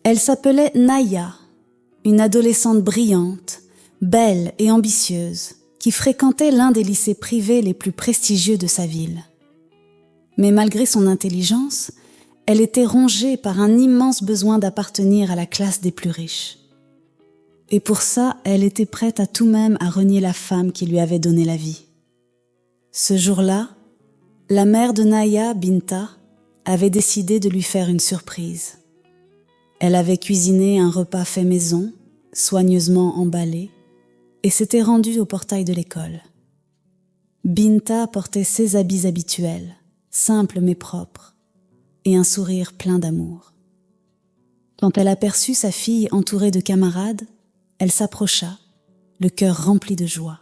Elle s'appelait Naya, une adolescente brillante, belle et ambitieuse, qui fréquentait l'un des lycées privés les plus prestigieux de sa ville. Mais malgré son intelligence, elle était rongée par un immense besoin d'appartenir à la classe des plus riches. Et pour ça, elle était prête à tout même à renier la femme qui lui avait donné la vie. Ce jour-là, la mère de Naya, Binta, avait décidé de lui faire une surprise. Elle avait cuisiné un repas fait maison, soigneusement emballé, et s'était rendue au portail de l'école. Binta portait ses habits habituels, simples mais propres, et un sourire plein d'amour. Quand elle aperçut sa fille entourée de camarades, elle s'approcha, le cœur rempli de joie.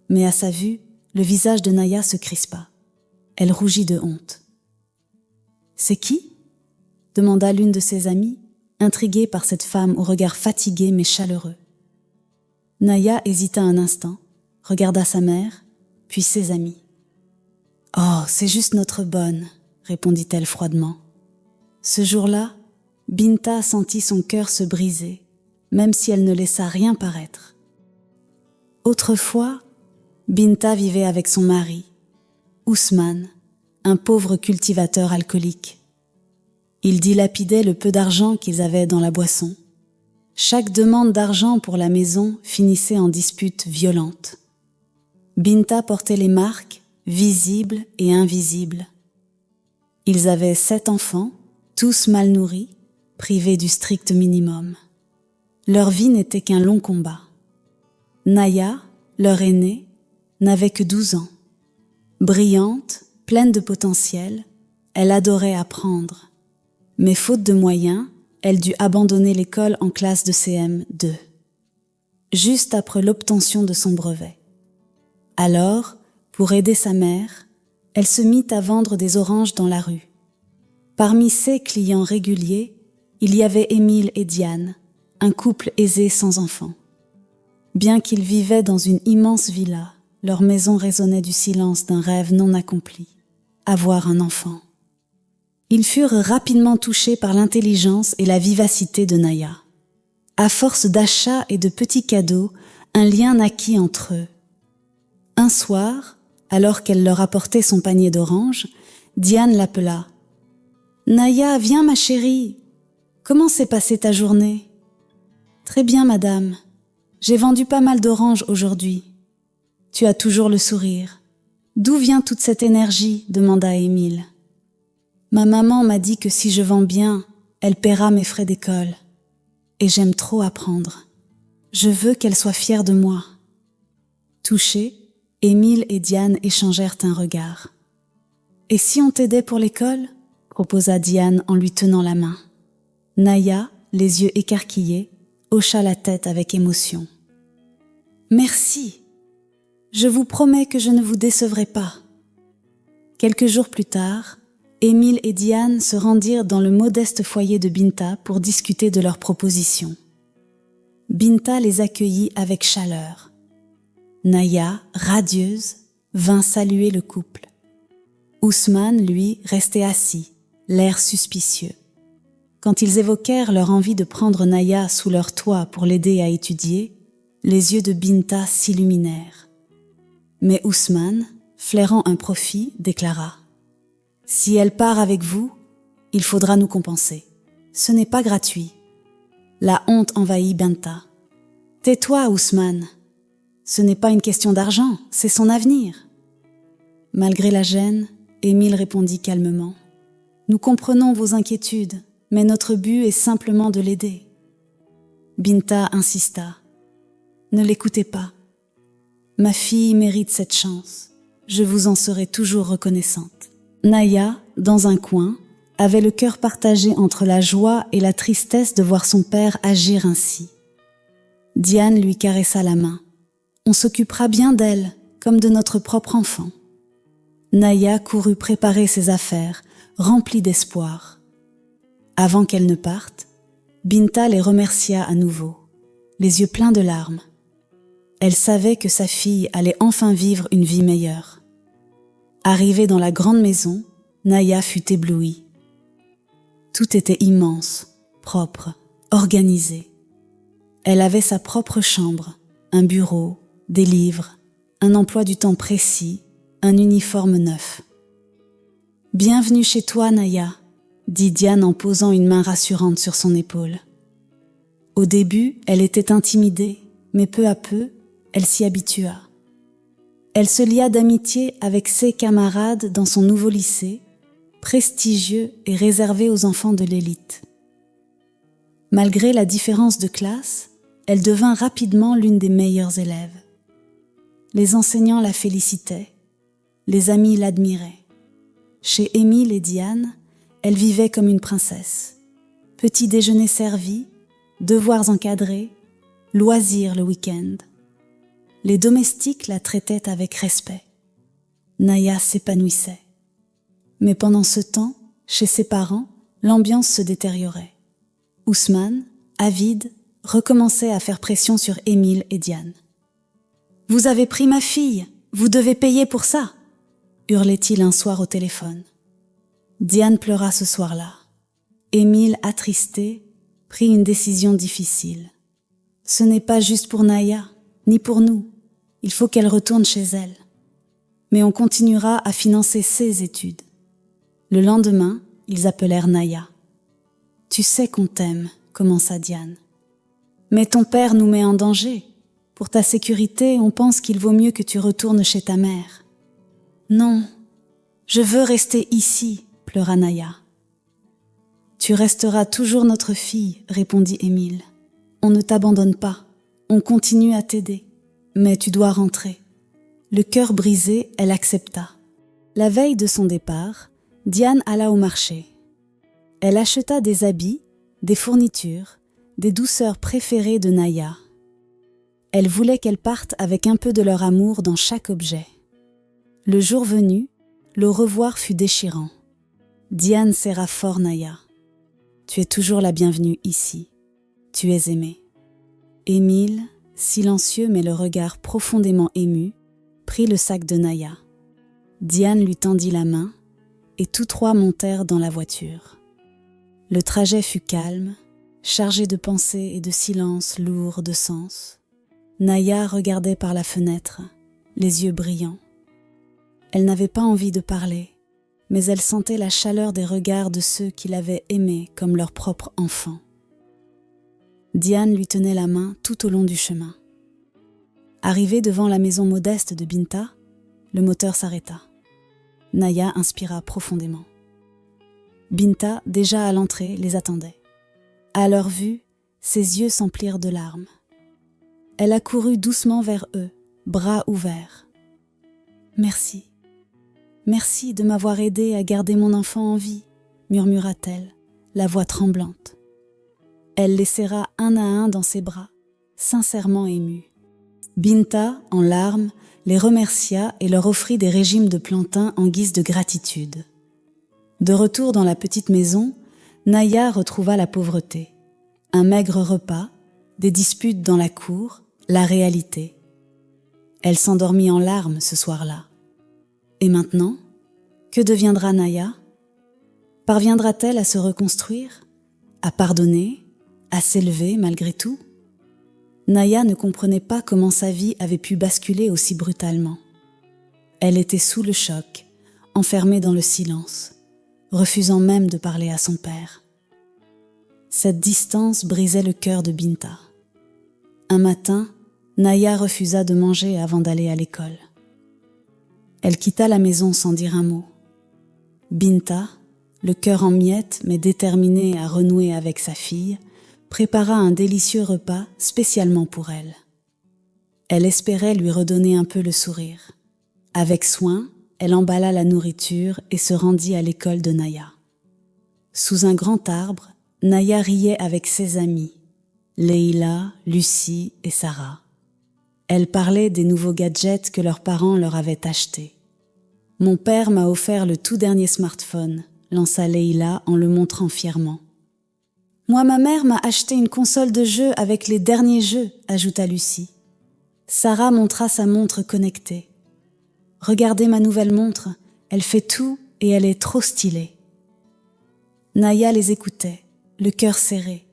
Mais à sa vue, le visage de Naya se crispa. Elle rougit de honte. « C'est qui ?» demanda l'une de ses amies, intriguée par cette femme au regard fatigué mais chaleureux. Naya hésita un instant, regarda sa mère, puis ses amis. « Oh, c'est juste notre bonne », répondit-elle froidement. Ce jour-là, Binta sentit son cœur se briser, même si elle ne laissa rien paraître. Autrefois, Binta vivait avec son mari, Ousmane, un pauvre cultivateur alcoolique. Ils dilapidaient le peu d'argent qu'ils avaient dans la boisson. Chaque demande d'argent pour la maison finissait en dispute violente. Binta portait les marques, visibles et invisibles. Ils avaient 7 enfants, tous mal nourris, privés du strict minimum. Leur vie n'était qu'un long combat. Naya, leur aînée, n'avait que 12 ans. Brillante, pleine de potentiel, elle adorait apprendre. Mais faute de moyens, elle dut abandonner l'école en classe de CM2, juste après l'obtention de son brevet. Alors, pour aider sa mère, elle se mit à vendre des oranges dans la rue. Parmi ses clients réguliers, il y avait Émile et Diane, un couple aisé sans enfants. Bien qu'ils vivaient dans une immense villa, leur maison résonnait du silence d'un rêve non accompli, avoir un enfant. Ils furent rapidement touchés par l'intelligence et la vivacité de Naya. À force d'achats et de petits cadeaux, un lien naquit entre eux. Un soir, alors qu'elle leur apportait son panier d'oranges, Diane l'appela. « Naya, viens ma chérie. Comment s'est passée ta journée ?»« Très bien, madame. J'ai vendu pas mal d'oranges aujourd'hui. » « Tu as toujours le sourire. D'où vient toute cette énergie ?» demanda Émile. « Ma maman m'a dit que si je vends bien, elle paiera mes frais d'école. Et j'aime trop apprendre. Je veux qu'elle soit fière de moi. » Touchés, Émile et Diane échangèrent un regard. « Et si on t'aidait pour l'école ?» proposa Diane en lui tenant la main. Naya, les yeux écarquillés, hocha la tête avec émotion. « Merci. Je vous promets que je ne vous décevrai pas. » Quelques jours plus tard, Émile et Diane se rendirent dans le modeste foyer de Binta pour discuter de leurs propositions. Binta les accueillit avec chaleur. Naya, radieuse, vint saluer le couple. Ousmane, lui, restait assis, l'air suspicieux. Quand ils évoquèrent leur envie de prendre Naya sous leur toit pour l'aider à étudier, les yeux de Binta s'illuminèrent. Mais Ousmane, flairant un profit, déclara « Si elle part avec vous, il faudra nous compenser. Ce n'est pas gratuit. » La honte envahit Binta. « Tais-toi, Ousmane. Ce n'est pas une question d'argent, c'est son avenir. » Malgré la gêne, Émile répondit calmement. « Nous comprenons vos inquiétudes, mais notre but est simplement de l'aider. » Binta insista. « Ne l'écoutez pas. Ma fille mérite cette chance. Je vous en serai toujours reconnaissante. » Naya, dans un coin, avait le cœur partagé entre la joie et la tristesse de voir son père agir ainsi. Diane lui caressa la main. « On s'occupera bien d'elle, comme de notre propre enfant. » Naya courut préparer ses affaires, remplie d'espoir. Avant qu'elle ne parte, Binta les remercia à nouveau, les yeux pleins de larmes. Elle savait que sa fille allait enfin vivre une vie meilleure. Arrivée dans la grande maison, Naya fut éblouie. Tout était immense, propre, organisée. Elle avait sa propre chambre, un bureau, des livres, un emploi du temps précis, un uniforme neuf. « Bienvenue chez toi, Naya », dit Diane en posant une main rassurante sur son épaule. Au début, elle était intimidée, mais peu à peu, elle s'y habitua. Elle se lia d'amitié avec ses camarades dans son nouveau lycée, prestigieux et réservé aux enfants de l'élite. Malgré la différence de classe, elle devint rapidement l'une des meilleures élèves. Les enseignants la félicitaient, les amis l'admiraient. Chez Émile et Diane, elle vivait comme une princesse. Petit déjeuner servi, devoirs encadrés, loisirs le week-end. Les domestiques la traitaient avec respect. Naya s'épanouissait. Mais pendant ce temps, chez ses parents, l'ambiance se détériorait. Ousmane, avide, recommençait à faire pression sur Émile et Diane. « Vous avez pris ma fille, vous devez payer pour ça !» hurlait-il un soir au téléphone. Diane pleura ce soir-là. Émile, attristé, prit une décision difficile. Ce n'est pas juste pour Naya, ni pour nous. Il faut qu'elle retourne chez elle. Mais on continuera à financer ses études. Le lendemain, ils appelèrent Naya. « Tu sais qu'on t'aime », commença Diane. « Mais ton père nous met en danger. Pour ta sécurité, on pense qu'il vaut mieux que tu retournes chez ta mère. »« Non, je veux rester ici », pleura Naya. « Tu resteras toujours notre fille », répondit Émile. « On ne t'abandonne pas, on continue à t'aider, mais tu dois rentrer. » Le cœur brisé, elle accepta. La veille de son départ, Diane alla au marché. Elle acheta des habits, des fournitures, des douceurs préférées de Naya. Elle voulait qu'elle parte avec un peu de leur amour dans chaque objet. Le jour venu, le revoir fut déchirant. Diane serra fort Naya. « Tu es toujours la bienvenue ici. Tu es aimée. » Émile, silencieux mais le regard profondément ému, prit le sac de Naya. Diane lui tendit la main et tous trois montèrent dans la voiture. Le trajet fut calme, chargé de pensées et de silences lourds de sens. Naya regardait par la fenêtre, les yeux brillants. Elle n'avait pas envie de parler, mais elle sentait la chaleur des regards de ceux qui l'avaient aimée comme leur propre enfant. Diane lui tenait la main tout au long du chemin. Arrivée devant la maison modeste de Binta, le moteur s'arrêta. Naya inspira profondément. Binta, déjà à l'entrée, les attendait. À leur vue, ses yeux s'emplirent de larmes. Elle accourut doucement vers eux, bras ouverts. « Merci. Merci de m'avoir aidée à garder mon enfant en vie, » murmura-t-elle, la voix tremblante. Elle les serra un à un dans ses bras, sincèrement émue. Binta, en larmes, les remercia et leur offrit des régimes de plantain en guise de gratitude. De retour dans la petite maison, Naya retrouva la pauvreté. Un maigre repas, des disputes dans la cour, la réalité. Elle s'endormit en larmes ce soir-là. Et maintenant, que deviendra Naya? Parviendra-t-elle à se reconstruire, à pardonner, à s'élever malgré tout? Naya ne comprenait pas comment sa vie avait pu basculer aussi brutalement. Elle était sous le choc, enfermée dans le silence, refusant même de parler à son père. Cette distance brisait le cœur de Binta. Un matin, Naya refusa de manger avant d'aller à l'école. Elle quitta la maison sans dire un mot. Binta, le cœur en miettes mais déterminée à renouer avec sa fille, prépara un délicieux repas spécialement pour elle. Elle espérait lui redonner un peu le sourire. Avec soin, elle emballa la nourriture et se rendit à l'école de Naya. Sous un grand arbre, Naya riait avec ses amies, Leïla, Lucie et Sarah. Elle parlait des nouveaux gadgets que leurs parents leur avaient achetés. « Mon père m'a offert le tout dernier smartphone », lança Leïla en le montrant fièrement. « Moi, ma mère m'a acheté une console de jeux avec les derniers jeux », ajouta Lucie. Sarah montra sa montre connectée. « Regardez ma nouvelle montre, elle fait tout et elle est trop stylée. » Naya les écoutait, le cœur serré.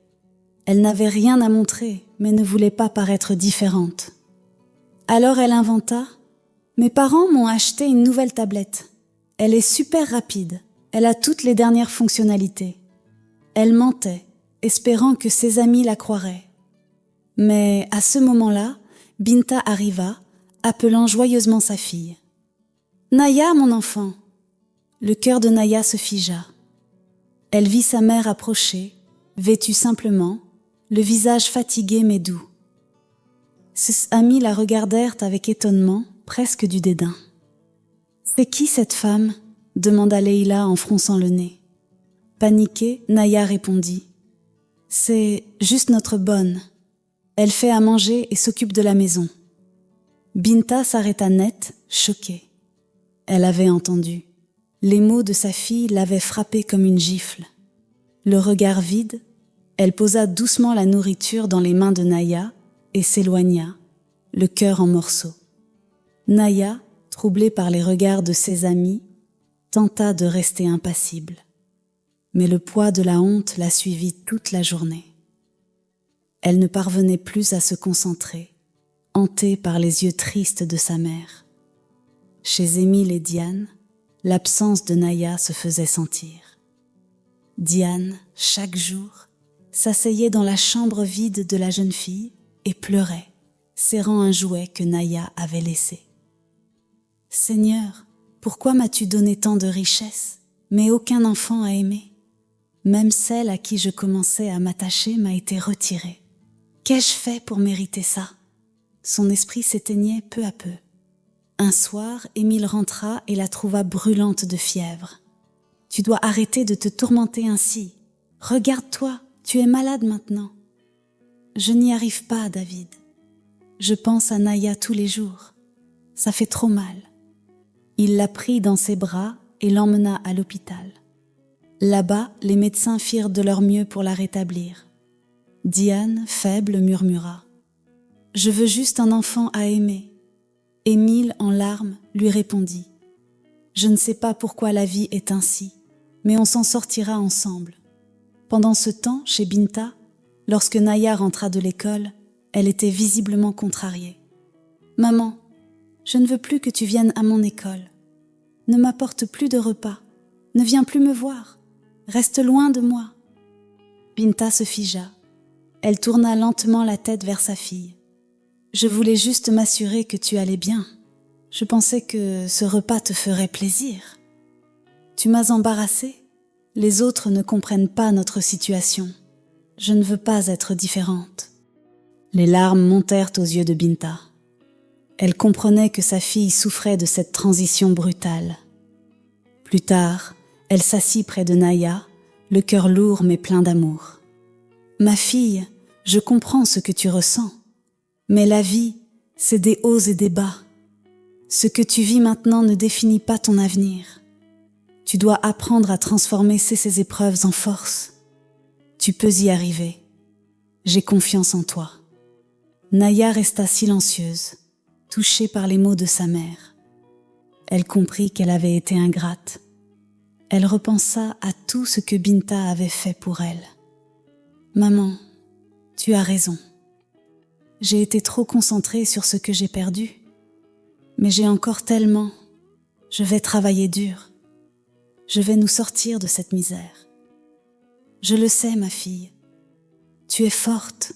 Elle n'avait rien à montrer, mais ne voulait pas paraître différente. Alors elle inventa « Mes parents m'ont acheté une nouvelle tablette. Elle est super rapide. Elle a toutes les dernières fonctionnalités. » Elle mentait, espérant que ses amis la croiraient. Mais à ce moment-là, Binta arriva, appelant joyeusement sa fille. « Naya, mon enfant !» Le cœur de Naya se figea. Elle vit sa mère approcher, vêtue simplement, le visage fatigué mais doux. Ses amis la regardèrent avec étonnement, presque du dédain. « C'est qui cette femme ?» demanda Leila en fronçant le nez. Paniquée, Naya répondit « C'est juste notre bonne. Elle fait à manger et s'occupe de la maison. » Binta s'arrêta net, choquée. Elle avait entendu. Les mots de sa fille l'avaient frappée comme une gifle. Le regard vide, elle posa doucement la nourriture dans les mains de Naya et s'éloigna, le cœur en morceaux. Naya, troublée par les regards de ses amis, tenta de rester impassible. Mais le poids de la honte la suivit toute la journée. Elle ne parvenait plus à se concentrer, hantée par les yeux tristes de sa mère. Chez Émile et Diane, l'absence de Naya se faisait sentir. Diane, chaque jour, s'asseyait dans la chambre vide de la jeune fille et pleurait, serrant un jouet que Naya avait laissé. « Seigneur, pourquoi m'as-tu donné tant de richesses, mais aucun enfant à aimer? Même celle à qui je commençais à m'attacher m'a été retirée. Qu'ai-je fait pour mériter ça ?» Son esprit s'éteignait peu à peu. Un soir, Émile rentra et la trouva brûlante de fièvre. « Tu dois arrêter de te tourmenter ainsi. Regarde-toi, tu es malade maintenant. »« Je n'y arrive pas, David. Je pense à Naya tous les jours. Ça fait trop mal. » Il la prit dans ses bras et l'emmena à l'hôpital. Là-bas, les médecins firent de leur mieux pour la rétablir. Diane, faible, murmura « Je veux juste un enfant à aimer. » Émile, en larmes, lui répondit « Je ne sais pas pourquoi la vie est ainsi, mais on s'en sortira ensemble. » Pendant ce temps, chez Binta, lorsque Naya rentra de l'école, elle était visiblement contrariée. « Maman, je ne veux plus que tu viennes à mon école. Ne m'apporte plus de repas. Ne viens plus me voir. Reste loin de moi. » Binta se figea. Elle tourna lentement la tête vers sa fille. « Je voulais juste m'assurer que tu allais bien. Je pensais que ce repas te ferait plaisir. Tu m'as embarrassée. Les autres ne comprennent pas notre situation. Je ne veux pas être différente. » Les larmes montèrent aux yeux de Binta. Elle comprenait que sa fille souffrait de cette transition brutale. Plus tard, elle s'assit près de Naya, le cœur lourd mais plein d'amour. « Ma fille, je comprends ce que tu ressens. Mais la vie, c'est des hauts et des bas. Ce que tu vis maintenant ne définit pas ton avenir. Tu dois apprendre à transformer ces épreuves en force. Tu peux y arriver. J'ai confiance en toi. » Naya resta silencieuse, touchée par les mots de sa mère. Elle comprit qu'elle avait été ingrate. Elle repensa à tout ce que Binta avait fait pour elle. « Maman, tu as raison. J'ai été trop concentrée sur ce que j'ai perdu. Mais j'ai encore tellement. Je vais travailler dur. Je vais nous sortir de cette misère. Je le sais, ma fille. Tu es forte.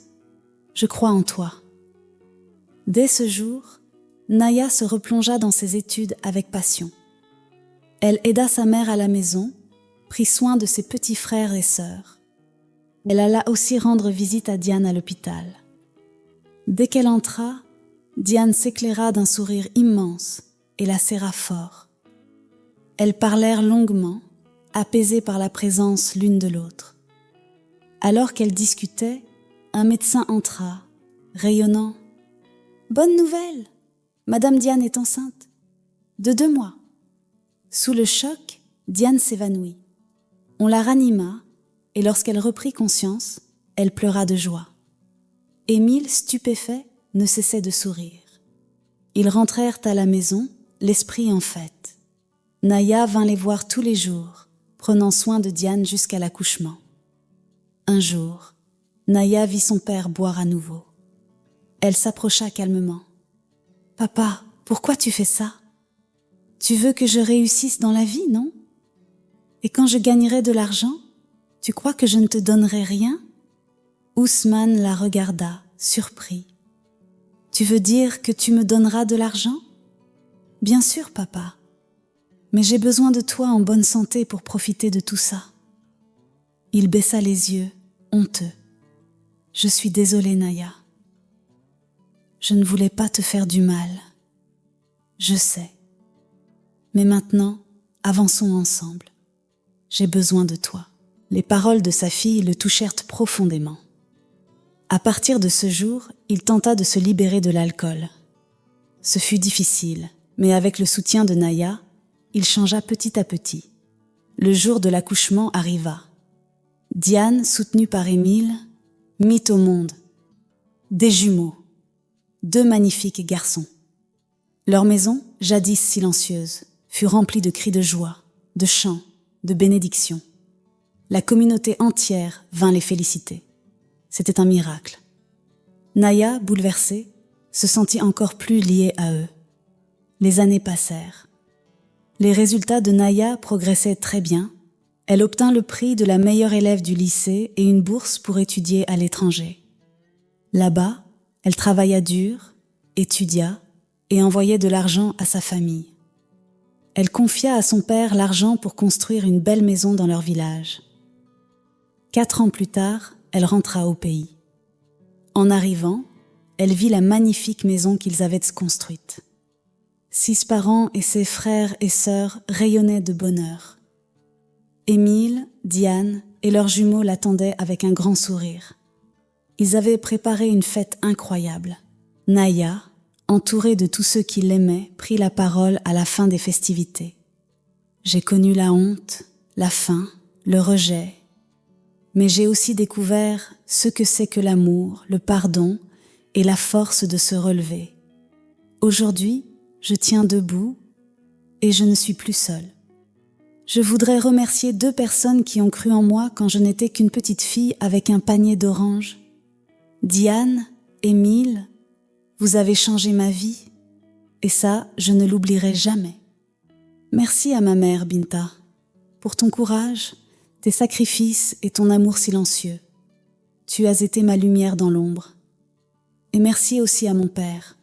Je crois en toi. » Dès ce jour, Naya se replongea dans ses études avec passion. Elle aida sa mère à la maison, prit soin de ses petits frères et sœurs. Elle alla aussi rendre visite à Diane à l'hôpital. Dès qu'elle entra, Diane s'éclaira d'un sourire immense et la serra fort. Elles parlèrent longuement, apaisées par la présence l'une de l'autre. Alors qu'elles discutaient, un médecin entra, rayonnant. « Bonne nouvelle! Madame Diane est enceinte. De 2 mois. » Sous le choc, Diane s'évanouit. On la ranima et lorsqu'elle reprit conscience, elle pleura de joie. Émile, stupéfait, ne cessait de sourire. Ils rentrèrent à la maison, l'esprit en fête. Naya vint les voir tous les jours, prenant soin de Diane jusqu'à l'accouchement. Un jour, Naya vit son père boire à nouveau. Elle s'approcha calmement. « Papa, pourquoi tu fais ça? Tu veux que je réussisse dans la vie, non? Et quand je gagnerai de l'argent, tu crois que je ne te donnerai rien ?» Ousmane la regarda, surpris. « Tu veux dire que tu me donneras de l'argent? »« Bien sûr, papa. Mais j'ai besoin de toi en bonne santé pour profiter de tout ça. » Il baissa les yeux, honteux. « Je suis désolé, Naya. Je ne voulais pas te faire du mal. Je sais. Mais maintenant, avançons ensemble. J'ai besoin de toi. » Les paroles de sa fille le touchèrent profondément. À partir de ce jour, il tenta de se libérer de l'alcool. Ce fut difficile, mais avec le soutien de Naya, il changea petit à petit. Le jour de l'accouchement arriva. Diane, soutenue par Émile, mit au monde des jumeaux, 2 magnifiques garçons. Leur maison, jadis silencieuse, fut remplie de cris de joie, de chants, de bénédictions. La communauté entière vint les féliciter. C'était un miracle. Naya, bouleversée, se sentit encore plus liée à eux. Les années passèrent. Les résultats de Naya progressaient très bien. Elle obtint le prix de la meilleure élève du lycée et une bourse pour étudier à l'étranger. Là-bas, elle travailla dur, étudia et envoyait de l'argent à sa famille. Elle confia à son père l'argent pour construire une belle maison dans leur village. 4 ans plus tard, elle rentra au pays. En arrivant, elle vit la magnifique maison qu'ils avaient construite. 6 parents et ses frères et sœurs rayonnaient de bonheur. Émile, Diane et leurs jumeaux l'attendaient avec un grand sourire. Ils avaient préparé une fête incroyable. Naya, entourée de tous ceux qui l'aimaient, prit la parole à la fin des festivités. « J'ai connu la honte, la faim, le rejet, mais j'ai aussi découvert ce que c'est que l'amour, le pardon et la force de se relever. Aujourd'hui, je tiens debout et je ne suis plus seule. Je voudrais remercier 2 personnes qui ont cru en moi quand je n'étais qu'une petite fille avec un panier d'oranges. Diane, Émile, vous avez changé ma vie et ça, je ne l'oublierai jamais. Merci à ma mère, Binta, pour ton courage, tes sacrifices et ton amour silencieux. Tu as été ma lumière dans l'ombre. Et merci aussi à mon père.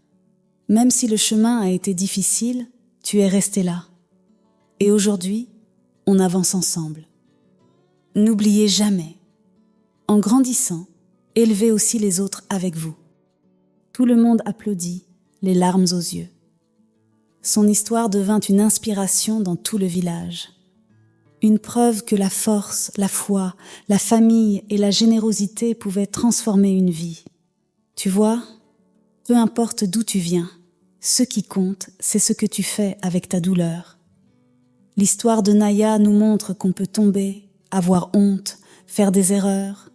Même si le chemin a été difficile, tu es resté là. Et aujourd'hui, on avance ensemble. N'oubliez jamais, en grandissant, élevez aussi les autres avec vous. » Tout le monde applaudit, les larmes aux yeux. Son histoire devint une inspiration dans tout le village. Une preuve que la force, la foi, la famille et la générosité pouvaient transformer une vie. Tu vois, peu importe d'où tu viens, ce qui compte, c'est ce que tu fais avec ta douleur. L'histoire de Naya nous montre qu'on peut tomber, avoir honte, faire des erreurs,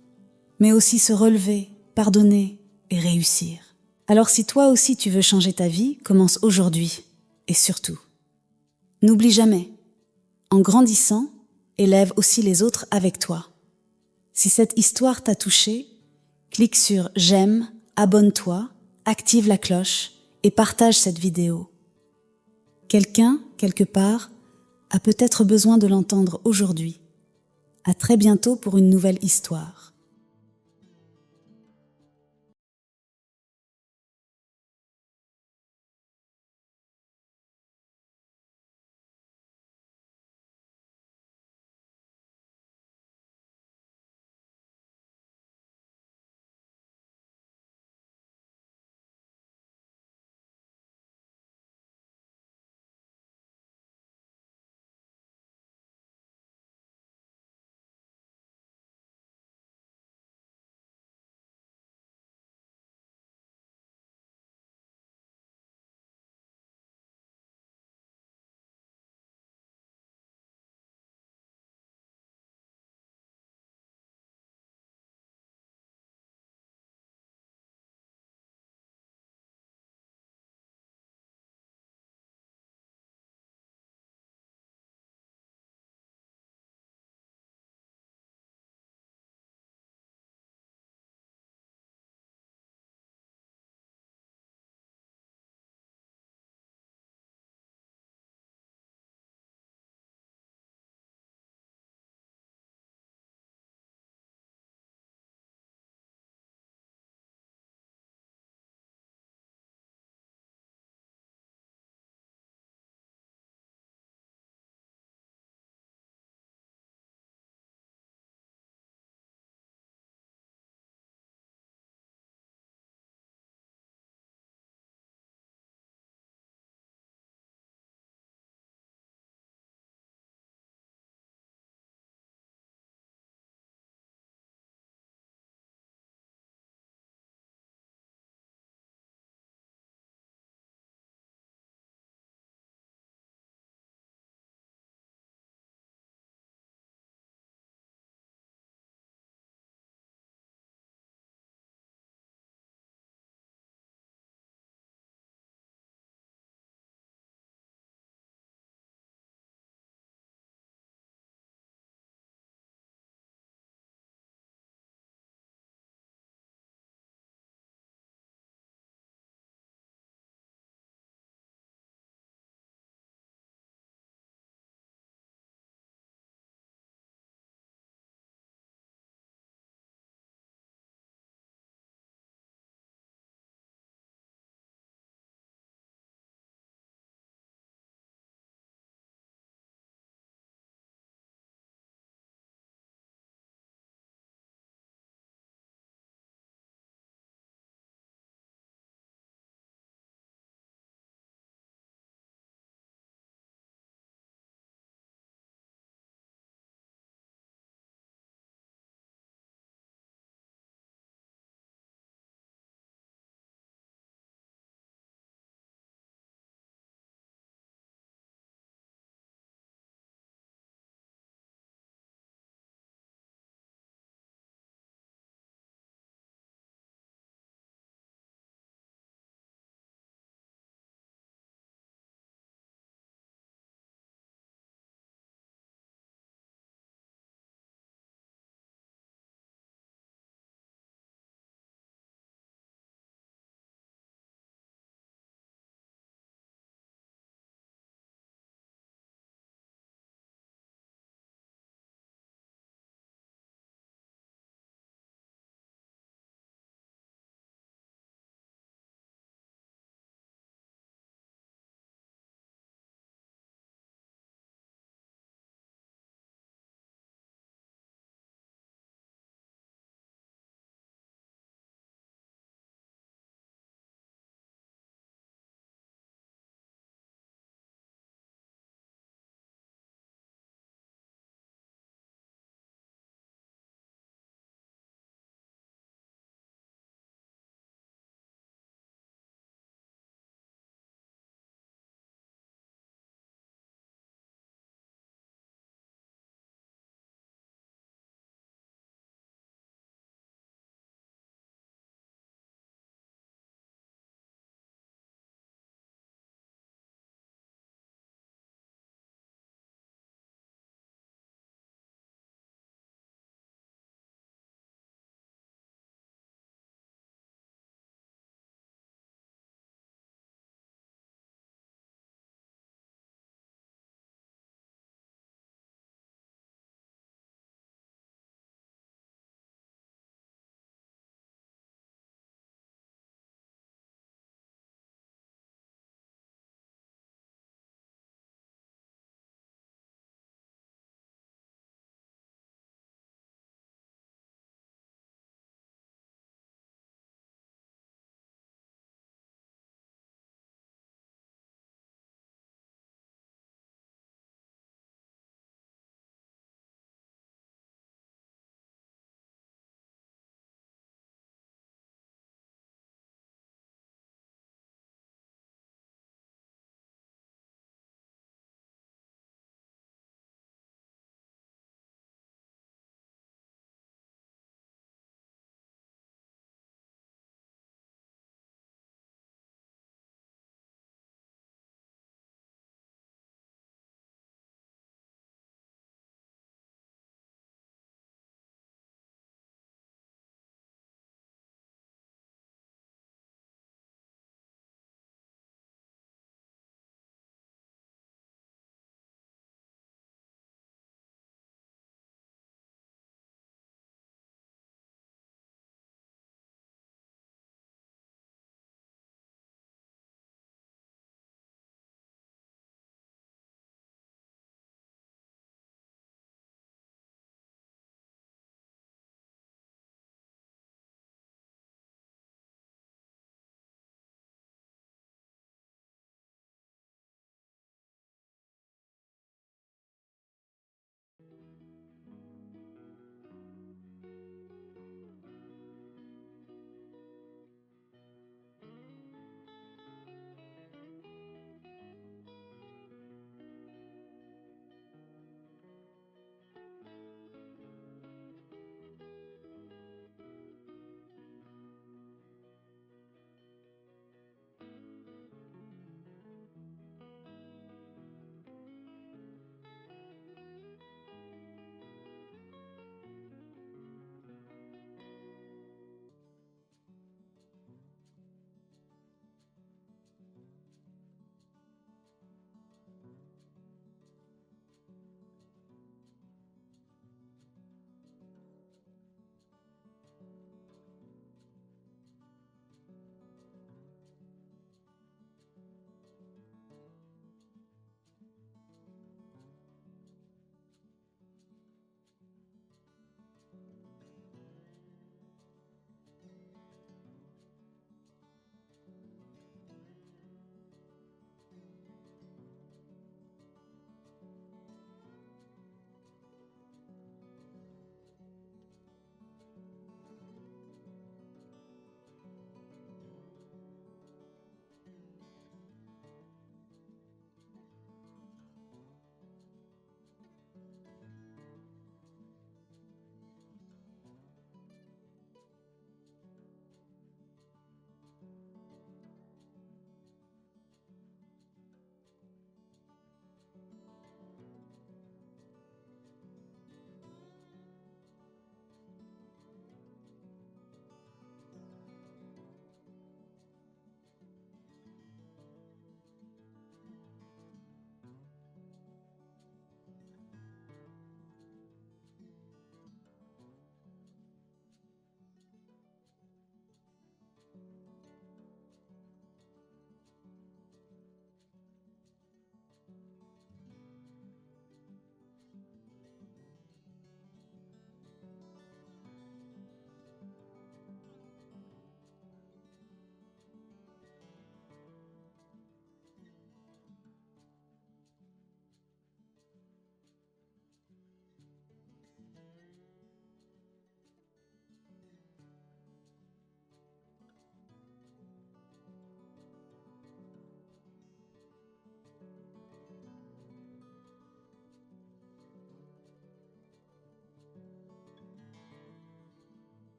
mais aussi se relever, pardonner et réussir. Alors si toi aussi tu veux changer ta vie, commence aujourd'hui. Et surtout, n'oublie jamais, en grandissant, élève aussi les autres avec toi. Si cette histoire t'a touché, clique sur « J'aime », abonne-toi, active la cloche et partage cette vidéo. Quelqu'un, quelque part, a peut-être besoin de l'entendre aujourd'hui. À très bientôt pour une nouvelle histoire.